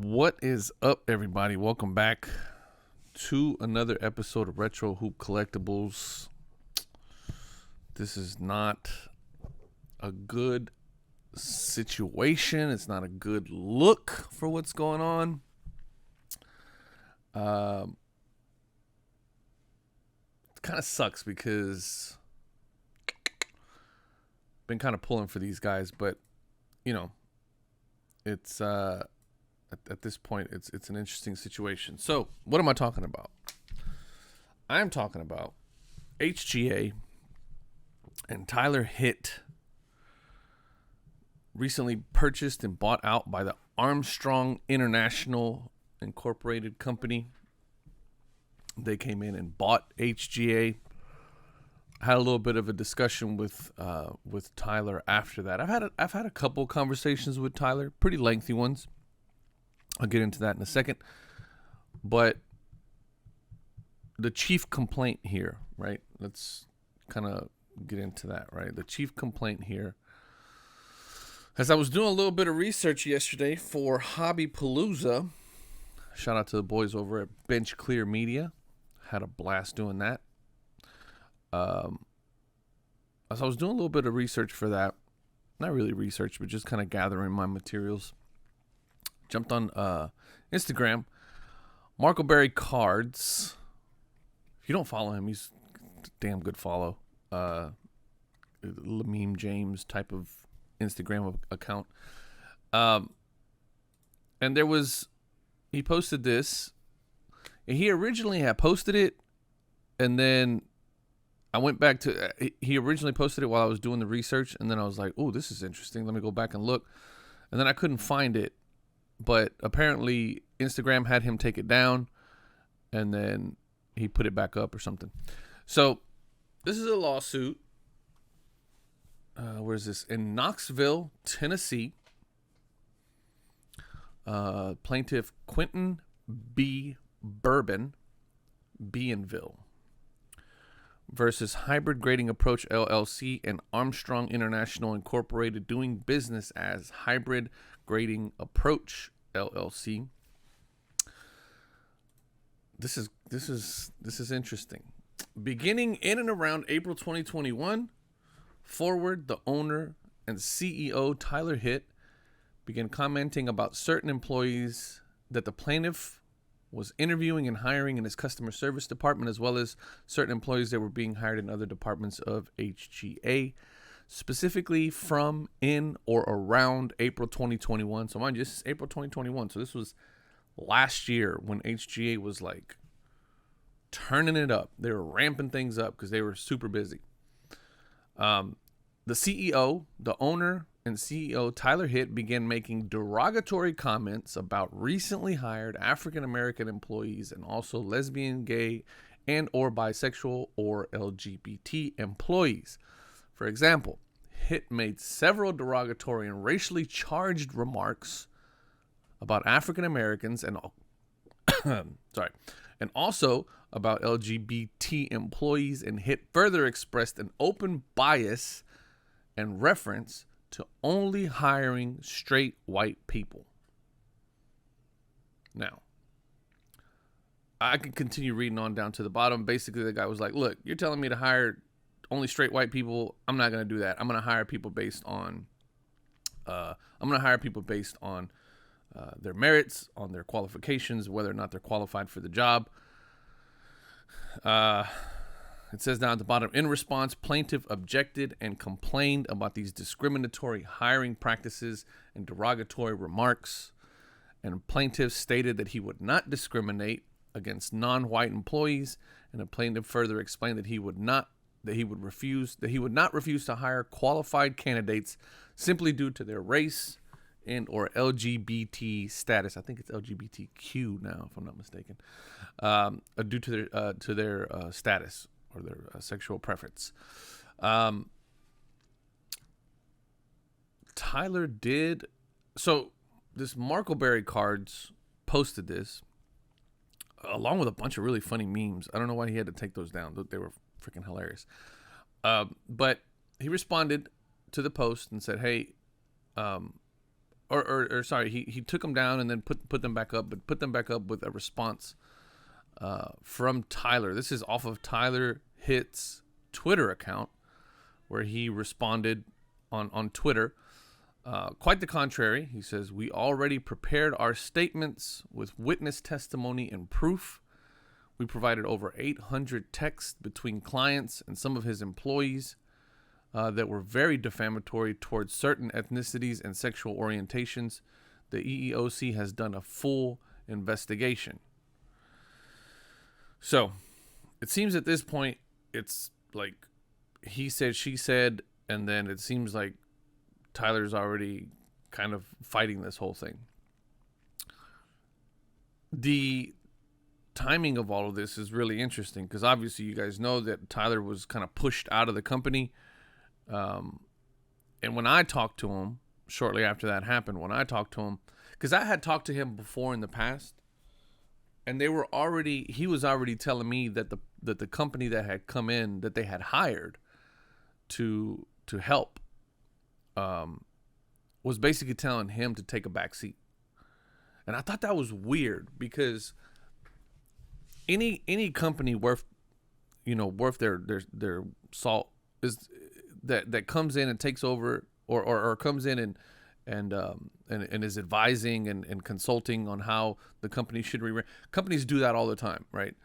What is up, everybody? Welcome back to another episode of Retro Hoop Collectibles. This is not a good situation. It's not a good look for what's going on. It kind of sucks because I've been kind of pulling for these guys, but you know, it's at this point it's an interesting situation. So what am I talking about? I'm talking about HGA and Tyler Hitt recently purchased and bought out by the Armstrong International Incorporated company. They came in and bought HGA. Had a little bit of a discussion with Tyler after that. I've had a couple conversations with Tyler, pretty lengthy ones. I'll get into that in a second. But the chief complaint here, right? Let's kind of get into that, right? The chief complaint here, as I was doing a little bit of research yesterday for Hobby Palooza, shout out to the boys over at Bench Clear Media. Had a blast doing that. As I was doing a little bit of research for that, not really research, but just kind of gathering my materials, jumped on Instagram, Marco Berry Cards. If you don't follow him, he's a damn good follow. Lameme James type of Instagram account. And he posted this. And he originally had posted it, and then I went back to, he originally posted it while I was doing the research, and then I was like, oh, this is interesting. Let me go back and look. And then I couldn't find it, but apparently Instagram had him take it down, and then he put it back up or something. So this is a lawsuit. Where is this? In Knoxville, Tennessee. Plaintiff Quentin B. Bourbon, Bienville, versus Hybrid Grading Approach LLC and Armstrong International Incorporated, doing business as Hybrid Grading Approach LLC. This is interesting. Beginning in and around April 2021, forward, the owner and CEO Tyler Hitt began commenting about certain employees that the plaintiff was interviewing and hiring in his customer service department, as well as certain employees that were being hired in other departments of HGA, specifically from, in, or around April 2021. So mind you, this is April 2021. So this was last year when HGA was like turning it up. They were ramping things up because they were super busy. The CEO, the owner and CEO, Tyler Hitt, began making derogatory comments about recently hired African-American employees and also lesbian, gay, and or bisexual or LGBT employees. For example, Hitt made several derogatory and racially charged remarks about African-Americans and and also about LGBT employees, and Hitt further expressed an open bias and reference to only hiring straight white people. Now, I can continue reading on down to the bottom. Basically, the guy was like, look, you're telling me to hire only straight white people. I'm not going to do that. I'm going to hire people based on their merits, on their qualifications, whether or not they're qualified for the job. It says down at the bottom, in response, plaintiff objected and complained about these discriminatory hiring practices and derogatory remarks. And plaintiff stated that he would not discriminate against non-white employees. And the plaintiff further explained that he would not refuse to hire qualified candidates simply due to their race and or LGBT status. I think it's LGBTQ now, if I'm not mistaken. Due to their status or their sexual preference. Tyler did. So this Marco Berry Cards posted this along with a bunch of really funny memes. I don't know why he had to take those down. They were freaking hilarious. But he responded to the post and said, hey, or sorry, he took them down and then put them back up, but put them back up with a response from Tyler. This is off of Tyler Hitt's Twitter account, where he responded on Twitter. Quite the contrary. He says, "We already prepared our statements with witness testimony and proof. We provided over 800 texts between clients and some of his employees that were very defamatory towards certain ethnicities and sexual orientations. The EEOC has done a full investigation." So it seems at this point, it's like he said, she said, and then it seems like Tyler's already kind of fighting this whole thing. The timing of all of this is really interesting because obviously you guys know that Tyler was kind of pushed out of the company. And when I talked to him shortly after that happened, because I had talked to him before in the past, and he was already telling me that the company that had come in, that they had hired to help, was basically telling him to take a back seat. And I thought that was weird because any company worth their salt is that comes in and takes over or comes in and is advising and consulting on how the company should re-run. Companies do that all the time, right?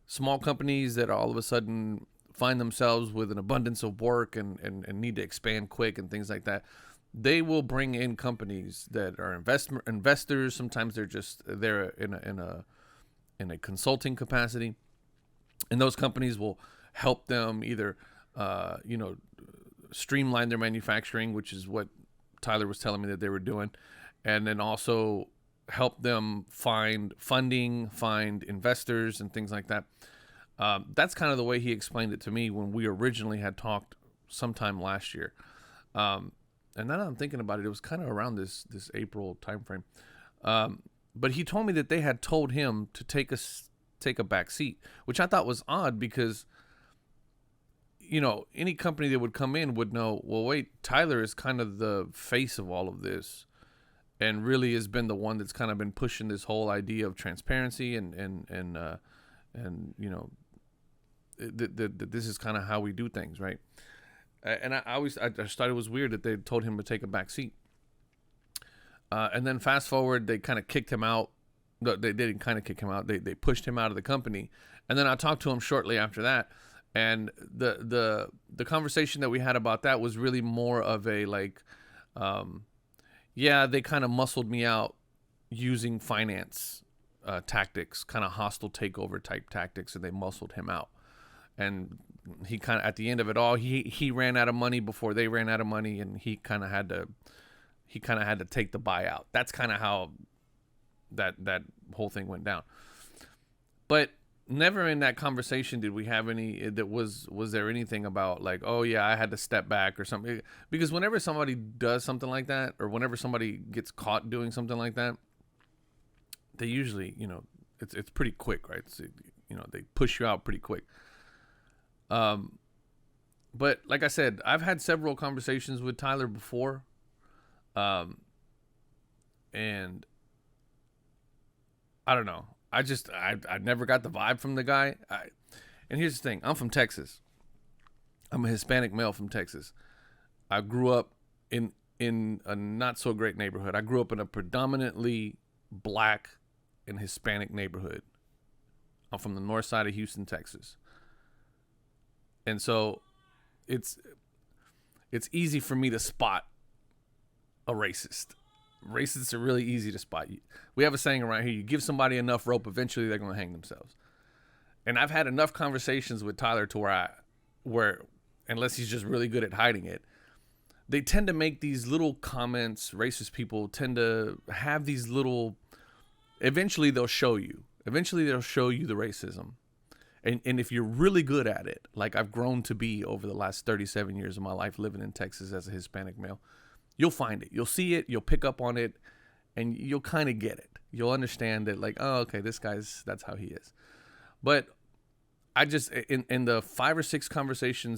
Small companies that all of a sudden find themselves with an abundance of work and need to expand quick and things like that. They will bring in companies that are investors. Sometimes they're in a consulting capacity, and those companies will help them either streamline their manufacturing, which is what Tyler was telling me that they were doing, and then also help them find funding, find investors, and things like that. That's kind of the way he explained it to me when we originally had talked sometime last year. And now that I'm thinking about it, it was kind of around this April timeframe. But he told me that they had told him to take a back seat, which I thought was odd because, any company that would come in would know, well, wait, Tyler is kind of the face of all of this and really has been the one that's kind of been pushing this whole idea of transparency and this is kind of how we do things, right? And I just thought it was weird that they told him to take a back seat. And then fast forward, they kind of kicked him out. No, they didn't kind of kick him out. They pushed him out of the company. And then I talked to him shortly after that. And the conversation that we had about that was really more of a like, they kind of muscled me out using finance tactics, kind of hostile takeover type tactics, and they muscled him out. And he kind of, at the end of it all, he ran out of money before they ran out of money, and he kind of had to take the buyout. That's kind of how that whole thing went down. But never in that conversation did we have any, that was there anything about like, oh yeah, I had to step back or something. Because whenever somebody does something like that, or whenever somebody gets caught doing something like that, they usually, it's pretty quick, right? So, they push you out pretty quick. But like I said, I've had several conversations with Tyler before. And I don't know. I never got the vibe from the guy. And here's the thing. I'm from Texas. I'm a Hispanic male from Texas. I grew up in a not so great neighborhood. I grew up in a predominantly black and Hispanic neighborhood. I'm from the north side of Houston, Texas. And so it's easy for me to spot a racist. Racists are really easy to spot. We have a saying around here, you give somebody enough rope, eventually they're going to hang themselves. And I've had enough conversations with Tyler to where unless he's just really good at hiding it, they tend to make these little comments. Racist people tend to have these little, eventually they'll show you the racism. And if you're really good at it, like I've grown to be over the last 37 years of my life living in Texas as a Hispanic male, you'll find it. You'll see it. You'll pick up on it. And you'll kind of get it. You'll understand that like, oh, okay, that's how he is. But I just, in the 5 or 6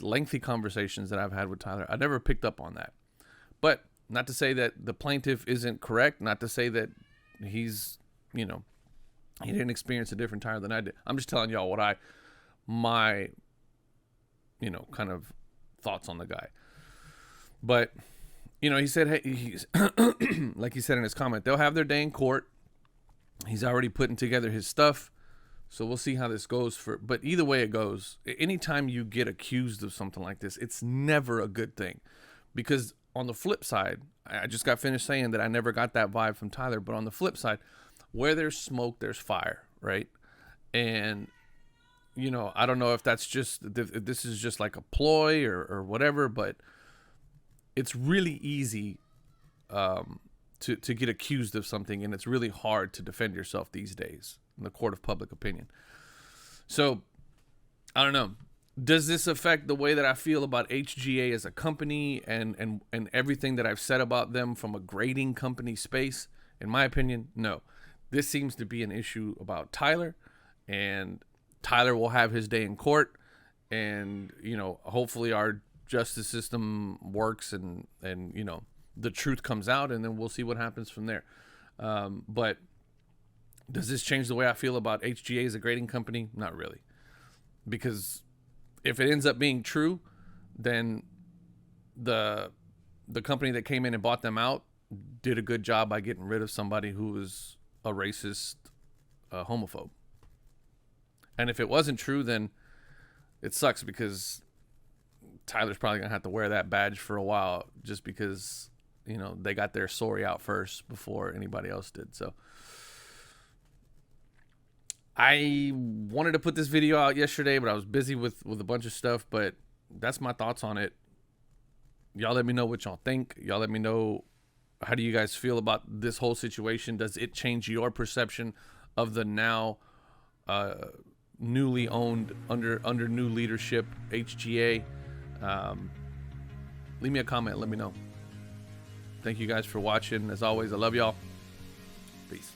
lengthy conversations that I've had with Tyler, I never picked up on that. But Not to say that the plaintiff isn't correct. Not to say that he's, he didn't experience a different tire than I did. I'm just telling y'all what my kind of thoughts on the guy. But, he said, hey, he's like he said in his comment, they'll have their day in court. He's already putting together his stuff. So we'll see how this goes but either way it goes, anytime you get accused of something like this, it's never a good thing. Because on the flip side, I just got finished saying that I never got that vibe from Tyler, but on the flip side, where there's smoke, there's fire, right? And, I don't know if this is just like a ploy or whatever, but it's really easy to get accused of something, and it's really hard to defend yourself these days in the court of public opinion. So, I don't know. Does this affect the way that I feel about HGA as a company and everything that I've said about them from a grading company space? In my opinion, no. This seems to be an issue about Tyler, and Tyler will have his day in court, and, hopefully our justice system works and the truth comes out, and then we'll see what happens from there. But does this change the way I feel about HGA as a grading company? Not really. Because if it ends up being true, then the company that came in and bought them out did a good job by getting rid of somebody who was a racist homophobe. And if it wasn't true, then it sucks, because Tyler's probably going to have to wear that badge for a while, just because, they got their story out first before anybody else did. So I wanted to put this video out yesterday, but I was busy with a bunch of stuff. But that's my thoughts on it. Y'all let me know what y'all think. Y'all let me know, how do you guys feel about this whole situation? Does it change your perception of the now newly owned, under new leadership, HGA? Leave me a comment. Let me know. Thank you guys for watching. As always, I love y'all. Peace.